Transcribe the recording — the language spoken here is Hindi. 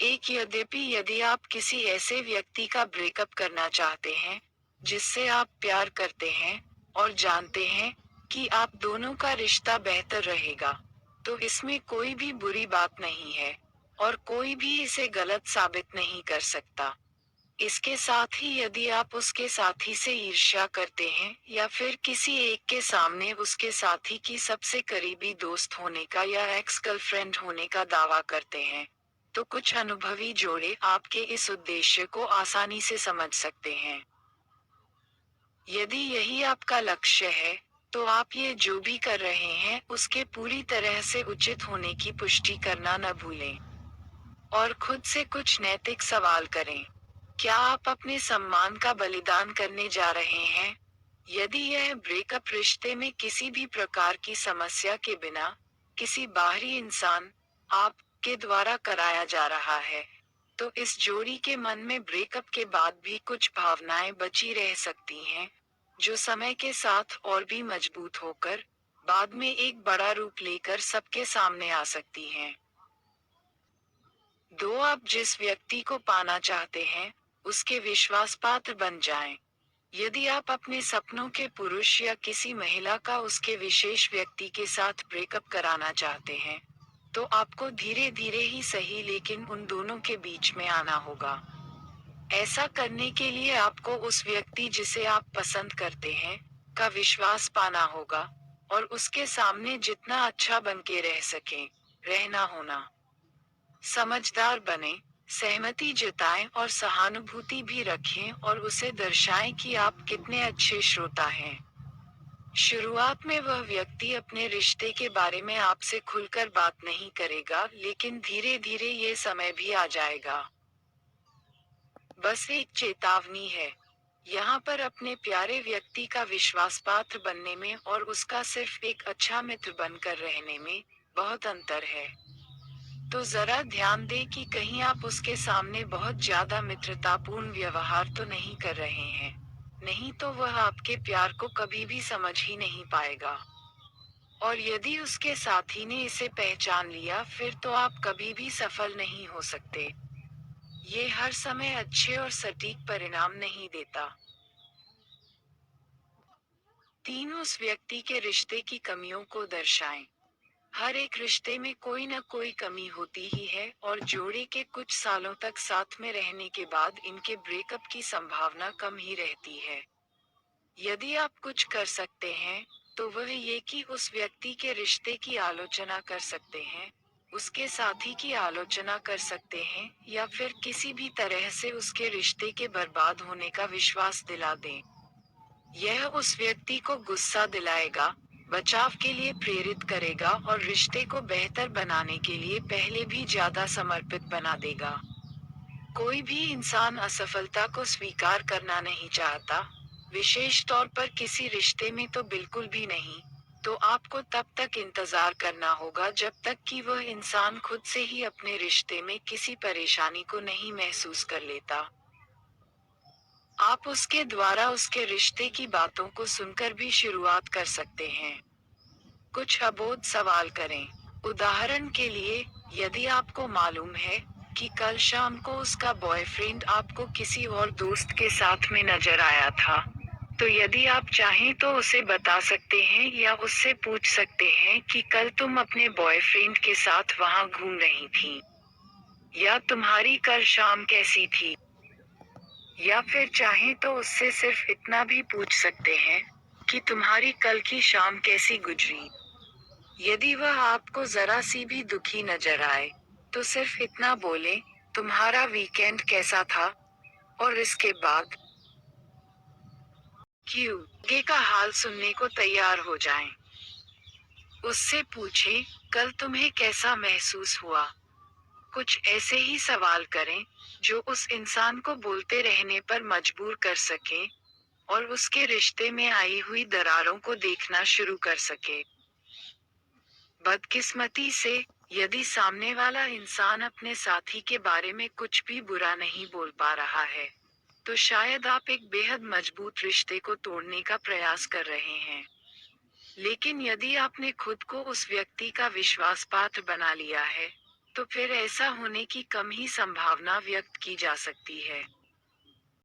यद्यपि यदि आप किसी ऐसे व्यक्ति का ब्रेकअप करना चाहते हैं जिससे आप प्यार करते हैं और जानते हैं कि आप दोनों का रिश्ता बेहतर रहेगा, तो इसमें कोई भी बुरी बात नहीं है और कोई भी इसे गलत साबित नहीं कर सकता। इसके साथ ही यदि आप उसके साथी से ईर्ष्या करते हैं या फिर किसी एक के सामने उसके साथी की सबसे करीबी दोस्त होने का या एक्स गर्लफ्रेंड होने का दावा करते हैं, तो कुछ अनुभवी जोड़े आपके इस उद्देश्य को आसानी से समझ सकते हैं। यदि यही आपका लक्ष्य है, तो आप ये जो भी कर रहे हैं उसके पूरी तरह से उचित होने की पुष्टि करना न भूलें। और खुद से कुछ नैतिक सवाल करें। क्या आप अपने सम्मान का बलिदान करने जा रहे हैं? यदि यह ब्रेकअप रिश्ते में किसी भी प्रकार की समस्या के बिना, किसी बाहरी इंसान, आप के द्वारा कराया जा रहा है, तो इस जोड़ी के मन में ब्रेकअप के बाद भी कुछ भावनाएं बची रह सकती हैं, जो समय के साथ और भी मजबूत होकर, बाद में एक बड़ा रूप लेकर सबके सामने आ सकती हैं। आप जिस व्यक्ति को पाना चाहते हैं, उसके विश्वास पात्र बन जाएं। यदि आप अपने सपनों के पुरुष या किसी महिला का उसके विशेष व्यक्ति के साथ ब्रेकअप कराना चाहते हैं, तो आपको धीरे धीरे ही सही लेकिन उन दोनों के बीच में आना होगा। ऐसा करने के लिए आपको उस व्यक्ति जिसे आप पसंद करते हैं, का विश्वास पाना होगा, और उसके सामने जितना अच्छा बन के रह सकें, रहना होना। समझदार बने, सहमति जताएं और सहानुभूति भी रखें और उसे दर्शाएं कि आप कितने अच्छे श्रोता हैं। शुरुआत में वह व्यक्ति अपने रिश्ते के बारे में आपसे खुलकर बात नहीं करेगा, लेकिन धीरे धीरे ये समय भी आ जाएगा। बस एक चेतावनी है। यहाँ पर अपने प्यारे व्यक्ति का विश्वास पात्र बनने में और उसका सिर्फ एक अच्छा मित्र बनकर रहने में बहुत अंतर है। तो जरा ध्यान दें कि कहीं आप उसके सामने बहुत ज्यादा मित्रतापूर्ण व्यवहार तो नहीं कर रहे हैं। नहीं तो वह आपके प्यार को कभी भी समझ ही नहीं पाएगा। और यदि उसके साथी ने इसे पहचान लिया फिर तो आप कभी भी सफल नहीं हो सकते। ये हर समय अच्छे और सटीक परिणाम नहीं देता। उस व्यक्ति के रिश्ते की कमियों को दर्शाएं। हर एक रिश्ते में कोई न कोई कमी होती ही है और जोड़े के कुछ सालों तक साथ में रहने के बाद इनके ब्रेकअप की संभावना कम ही रहती है। यदि आप कुछ कर सकते हैं, तो वह ये कि उस व्यक्ति के रिश्ते की आलोचना कर सकते हैं, उसके साथी की आलोचना कर सकते हैं या फिर किसी भी तरह से उसके रिश्ते के बर्बाद होने का विश्वास दिला दें। यह उस व्यक्ति को गुस्सा दिलाएगा, बचाव के लिए प्रेरित करेगा और रिश्ते को बेहतर बनाने के लिए पहले भी ज्यादा समर्पित बना देगा। कोई भी इंसान असफलता को स्वीकार करना नहीं चाहता, विशेष तौर पर किसी रिश्ते में तो बिल्कुल भी नहीं। तो आपको तब तक इंतजार करना होगा जब तक कि वह इंसान खुद से ही अपने रिश्ते में किसी परेशानी को नहीं महसूस कर लेता। आप उसके द्वारा उसके रिश्ते की बातों को सुनकर भी शुरुआत कर सकते हैं। कुछ अबोध सवाल करें। उदाहरण के लिए, यदि आपको मालूम है कि कल शाम को उसका बॉयफ्रेंड आपको किसी और दोस्त के साथ में नजर आया था, तो यदि आप चाहें तो उसे बता सकते हैं या उससे पूछ सकते हैं कि कल तुम अपने बॉयफ्रेंड के साथ वहां घूम रही थी, या तुम्हारी कल शाम कैसी थी। या फिर चाहें तो उससे सिर्फ इतना भी पूछ सकते हैं कि तुम्हारी कल की शाम कैसी गुजरी। यदि वह आपको जरा सी भी दुखी नजर आए, तो सिर्फ इतना बोले, तुम्हारा वीकेंड कैसा था। और इसके बाद आगे का हाल सुनने को तैयार हो जाएं। उससे पूछें, कल तुम्हें कैसा महसूस हुआ। कुछ ऐसे ही सवाल करें जो उस इंसान को बोलते रहने पर मजबूर कर सके और उसके रिश्ते में आई हुई दरारों को देखना शुरू कर सके। बदकिस्मती से, यदि सामने वाला इंसान अपने साथी के बारे में कुछ भी बुरा नहीं बोल पा रहा है, तो शायद आप एक बेहद मजबूत रिश्ते को तोड़ने का प्रयास कर रहे हैं। लेकिन यदि आपने खुद को उस व्यक्ति का विश्वास पात्र बना लिया है, तो फिर ऐसा होने की कम ही संभावना व्यक्त की जा सकती है।